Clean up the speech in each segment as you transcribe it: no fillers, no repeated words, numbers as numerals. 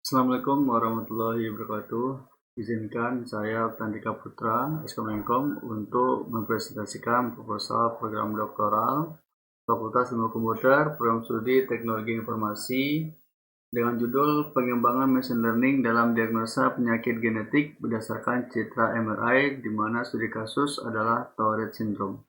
Assalamualaikum warahmatullahi wabarakatuh. Izinkan saya Tandika Putra, Eskom untuk mempresentasikan proposal program doktoral Fakultas Ilmu Komputer, Program Studi Teknologi Informasi dengan judul Pengembangan Machine Learning dalam Diagnosa Penyakit Genetik berdasarkan citra MRI, di mana studi kasus adalah Tourette Syndrome.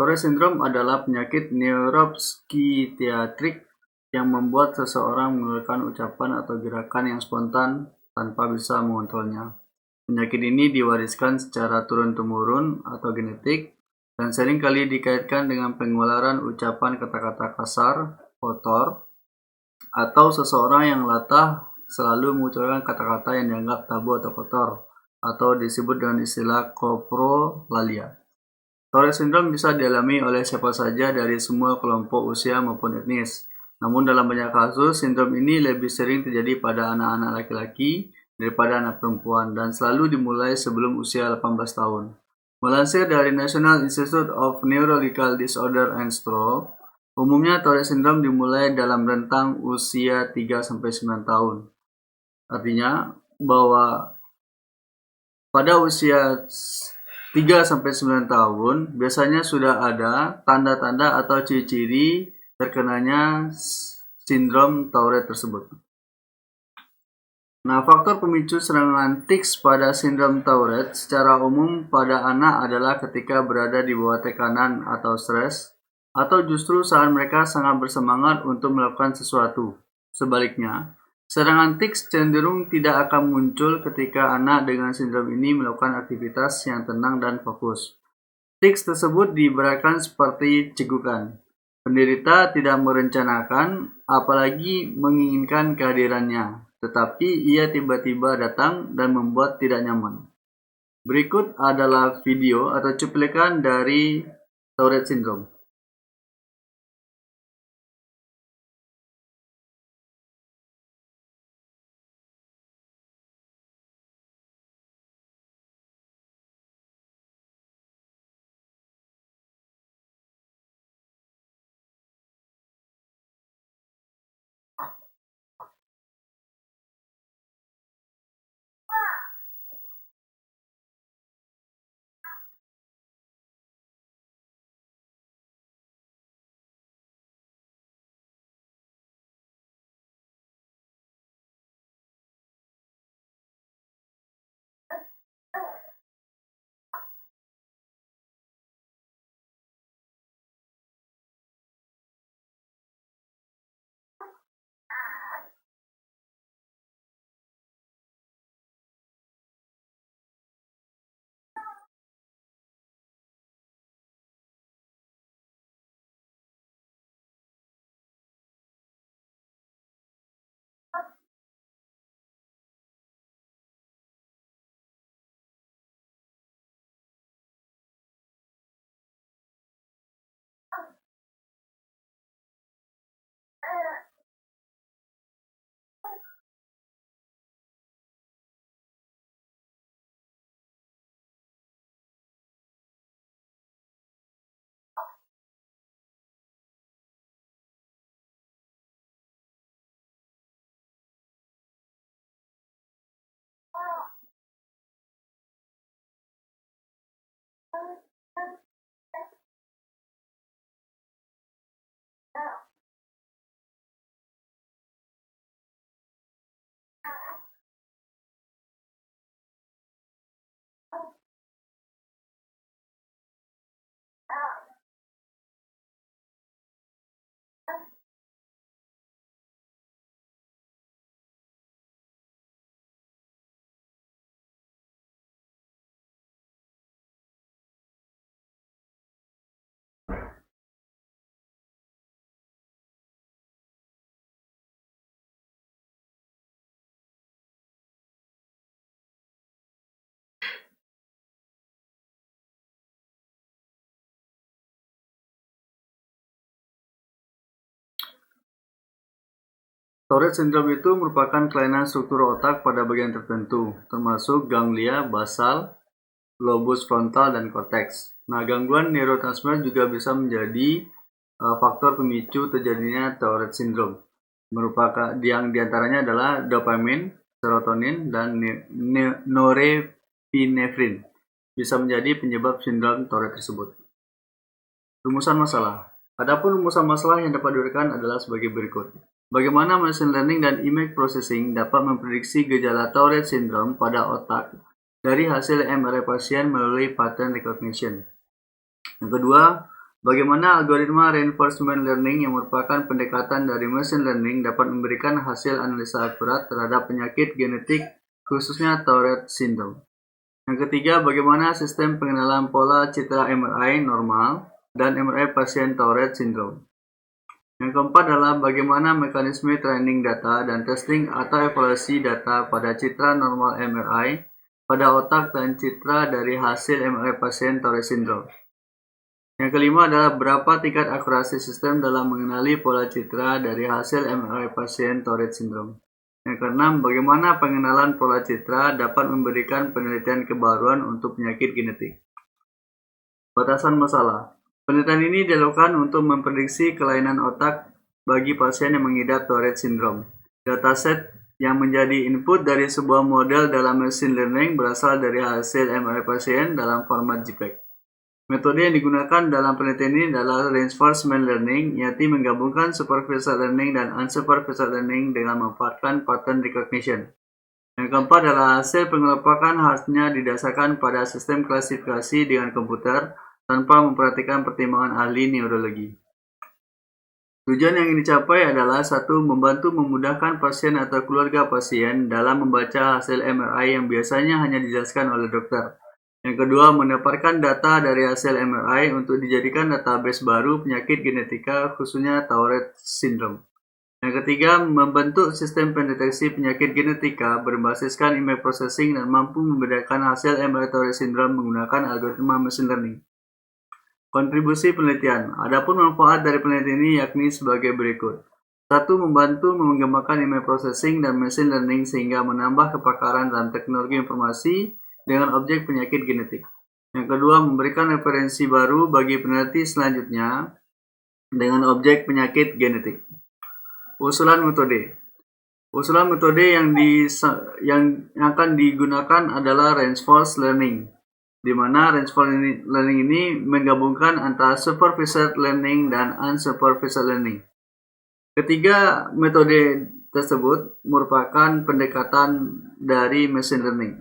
Tourette syndrome adalah penyakit neuropsikiatrik yang membuat seseorang mengeluarkan ucapan atau gerakan yang spontan tanpa bisa mengontrolnya. Penyakit ini diwariskan secara turun-temurun atau genetik dan seringkali dikaitkan dengan pengeluaran ucapan kata-kata kasar, kotor, atau seseorang yang latah selalu mengucapkan kata-kata yang dianggap tabu atau kotor, atau disebut dengan istilah koprolalia. Tourette syndrome bisa dialami oleh siapa saja dari semua kelompok usia maupun etnis. Namun dalam banyak kasus, sindrom ini lebih sering terjadi pada anak-anak laki-laki daripada anak perempuan dan selalu dimulai sebelum usia 18 tahun. Melansir dari National Institute of Neurological Disorder and Stroke, umumnya Tourette syndrome dimulai dalam rentang usia 3-9 tahun. Artinya bahwa pada usia 3-9 tahun, biasanya sudah ada tanda-tanda atau ciri-ciri terkenanya sindrom Tourette tersebut. Nah, faktor pemicu serangan tics pada sindrom Tourette secara umum pada anak adalah ketika berada di bawah tekanan atau stres, atau justru saat mereka sangat bersemangat untuk melakukan sesuatu. Sebaliknya, serangan tics cenderung tidak akan muncul ketika anak dengan sindrom ini melakukan aktivitas yang tenang dan fokus. Tics tersebut diibaratkan seperti cegukan. Penderita tidak merencanakan, apalagi menginginkan kehadirannya, tetapi ia tiba-tiba datang dan membuat tidak nyaman. Berikut adalah video atau cuplikan dari Tourette Syndrome. Tourette syndrome itu merupakan kelainan struktur otak pada bagian tertentu, termasuk ganglia basal, lobus frontal, dan korteks. Nah, gangguan neurotransmitter juga bisa menjadi faktor pemicu terjadinya Tourette syndrome, merupakan yang diantaranya adalah dopamin, serotonin, dan norepinefrin bisa menjadi penyebab sindrom Tourette tersebut. Rumusan masalah. Adapun rumusan masalah yang dapat diberikan adalah sebagai berikut. Bagaimana machine learning dan image processing dapat memprediksi gejala Tourette syndrome pada otak dari hasil MRI pasien melalui pattern recognition. Yang kedua, bagaimana algoritma reinforcement learning yang merupakan pendekatan dari machine learning dapat memberikan hasil analisa akurat terhadap penyakit genetik khususnya Tourette syndrome. Yang ketiga, bagaimana sistem pengenalan pola citra MRI normal dan MRI pasien Tourette syndrome. Yang keempat adalah bagaimana mekanisme training data dan testing atau evaluasi data pada citra normal MRI pada otak dan citra dari hasil MRI pasien Tourette syndrome. Yang kelima adalah berapa tingkat akurasi sistem dalam mengenali pola citra dari hasil MRI pasien Tourette syndrome. Yang keenam, bagaimana pengenalan pola citra dapat memberikan penelitian kebaruan untuk penyakit genetik. Batasan masalah. Penelitian ini dilakukan untuk memprediksi kelainan otak bagi pasien yang mengidap Tourette syndrome. Dataset yang menjadi input dari sebuah model dalam machine learning berasal dari hasil MRI pasien dalam format JPEG. Metode yang digunakan dalam penelitian ini adalah reinforcement learning, yaitu menggabungkan superficial learning dan unsuperficial learning dengan memanfaatkan pattern recognition. Yang keempat adalah hasil pengelompokan hanya didasarkan pada sistem klasifikasi dengan komputer tanpa memperhatikan pertimbangan ahli neurologi. Tujuan yang ingin dicapai adalah satu, membantu memudahkan pasien atau keluarga pasien dalam membaca hasil MRI yang biasanya hanya dijelaskan oleh dokter. Yang kedua, mendapatkan data dari hasil MRI untuk dijadikan database baru penyakit genetika khususnya Tourette syndrome. Yang ketiga, membentuk sistem pendeteksi penyakit genetika berbasiskan image processing dan mampu membedakan hasil MRI Tourette syndrome menggunakan algoritma machine learning. Kontribusi penelitian. Adapun manfaat dari penelitian ini yakni sebagai berikut. Satu, membantu mengembangkan image processing dan machine learning sehingga menambah kepakaran dalam teknologi informasi dengan objek penyakit genetik. Yang kedua, memberikan referensi baru bagi peneliti selanjutnya dengan objek penyakit genetik. Usulan metode. Usulan metode yang akan digunakan adalah reinforcement learning, di mana reinforcement learning ini menggabungkan antara superficial learning dan unsuperficial learning. Ketiga, metode tersebut merupakan pendekatan dari machine learning.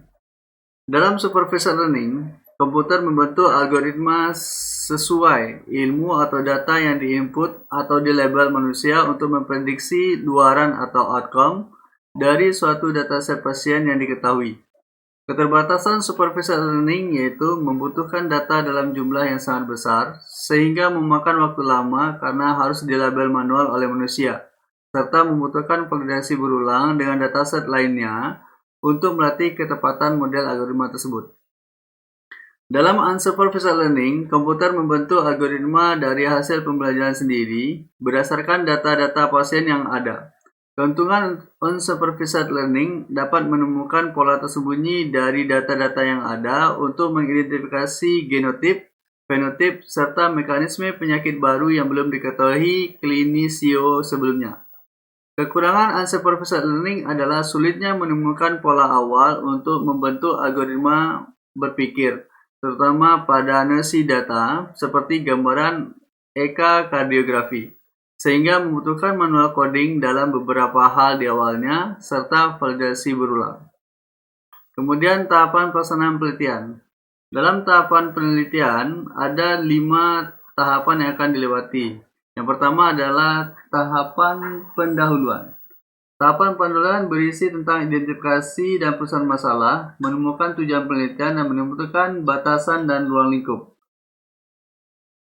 Dalam superficial learning, komputer membentuk algoritma sesuai ilmu atau data yang diinput atau dilabel manusia untuk memprediksi luaran atau outcome dari suatu dataset pasien yang diketahui. Keterbatasan superficial learning yaitu membutuhkan data dalam jumlah yang sangat besar sehingga memakan waktu lama karena harus dilabel manual oleh manusia, serta membutuhkan validasi berulang dengan dataset lainnya untuk melatih ketepatan model algoritma tersebut. Dalam unsuperficial learning, komputer membentuk algoritma dari hasil pembelajaran sendiri berdasarkan data-data pasien yang ada. Keuntungan unsuperficial learning dapat menemukan pola tersembunyi dari data-data yang ada untuk mengidentifikasi genotip, fenotip, serta mekanisme penyakit baru yang belum diketahui klinisio sebelumnya. Kekurangan unsuperficial learning adalah sulitnya menemukan pola awal untuk membentuk algoritma berpikir, terutama pada nasi data seperti gambaran ekokardiografi, sehingga membutuhkan manual coding dalam beberapa hal di awalnya, serta validasi berulang. Kemudian tahapan pelaksanaan penelitian. Dalam tahapan penelitian, ada 5 tahapan yang akan dilewati. Yang pertama adalah tahapan pendahuluan. Tahapan pendahuluan berisi tentang identifikasi dan penyelesaian masalah, menemukan tujuan penelitian, dan menentukan batasan dan ruang lingkup.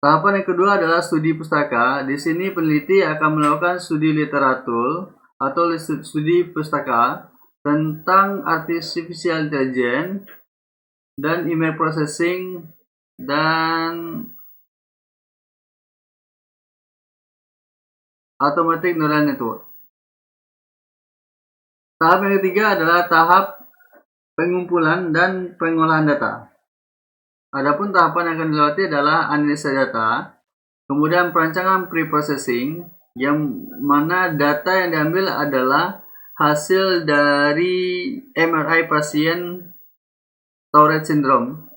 Tahapan yang kedua adalah studi pustaka. Di sini peneliti akan melakukan studi literatur atau studi pustaka tentang artificial intelligence dan image processing dan automatic neural network. Tahap yang ketiga adalah tahap pengumpulan dan pengolahan data. Adapun tahapan yang akan dilewati adalah analisa data. Kemudian perancangan pre-processing, yang mana data yang diambil adalah hasil dari MRI pasien Tourette syndrome.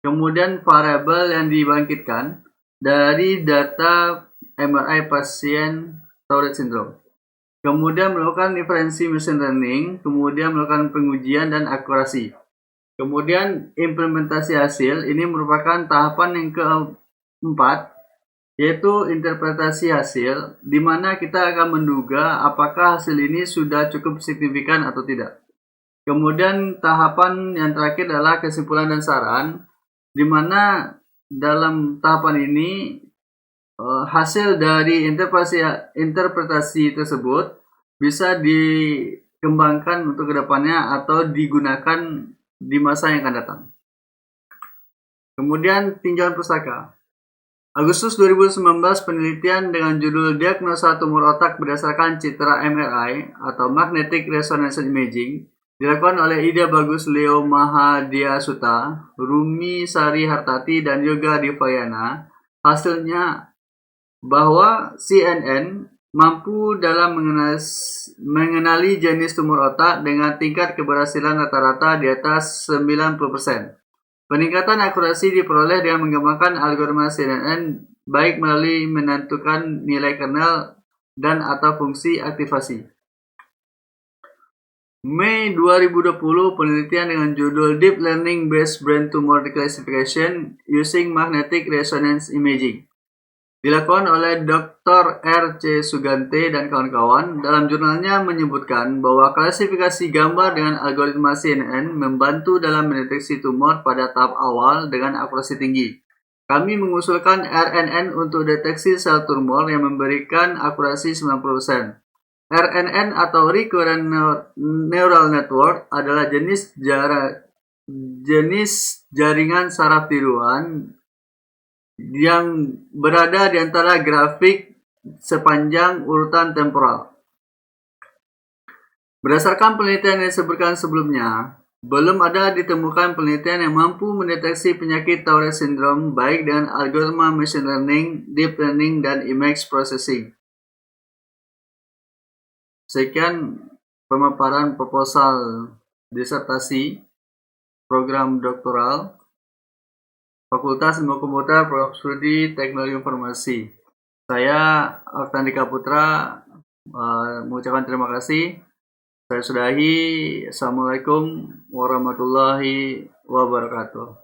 Kemudian variabel yang dibangkitkan dari data MRI pasien Tourette syndrome. Kemudian melakukan inferensi machine learning, kemudian melakukan pengujian dan akurasi. Kemudian implementasi hasil ini merupakan tahapan yang keempat, yaitu interpretasi hasil, di mana kita akan menduga apakah hasil ini sudah cukup signifikan atau tidak. Kemudian tahapan yang terakhir adalah kesimpulan dan saran, di mana dalam tahapan ini hasil dari interpretasi tersebut bisa dikembangkan untuk kedepannya atau digunakan di masa yang akan datang. Kemudian tinjauan pustaka. Agustus 2019, penelitian dengan judul Diagnosa Tumor Otak Berdasarkan Citra MRI atau Magnetic Resonance Imaging dilakukan oleh Ida Bagus Leo Mahadiasuta, Rumi Sari Hartati, dan Yoga Divayana. Hasilnya bahwa CNN mampu dalam mengenali jenis tumor otak dengan tingkat keberhasilan rata-rata di atas 90%. Peningkatan akurasi diperoleh dengan mengembangkan algoritma CNN baik melalui menentukan nilai kernel dan atau fungsi aktivasi. Mei 2020, penelitian dengan judul Deep Learning Based Brain Tumor Declassification Using Magnetic Resonance Imaging dilakukan oleh Dr. R.C. Sugante dan kawan-kawan. Dalam jurnalnya menyebutkan bahwa klasifikasi gambar dengan algoritma CNN membantu dalam mendeteksi tumor pada tahap awal dengan akurasi tinggi. Kami mengusulkan RNN untuk deteksi sel tumor yang memberikan akurasi 90%. RNN atau Recurrent Neural Network adalah jenis jaringan saraf tiruan yang berada di antara grafik sepanjang urutan temporal. Berdasarkan penelitian yang disebutkan sebelumnya, belum ada ditemukan penelitian yang mampu mendeteksi penyakit Tourette syndrome baik dengan algoritma machine learning, deep learning, dan image processing. Sekian pemaparan proposal disertasi program doktoral Fakultas Ilmu Komputer Prof. Studi Teknologi Informasi. Saya Artandika Putra mengucapkan terima kasih. Saya sudahi. Assalamualaikum warahmatullahi wabarakatuh.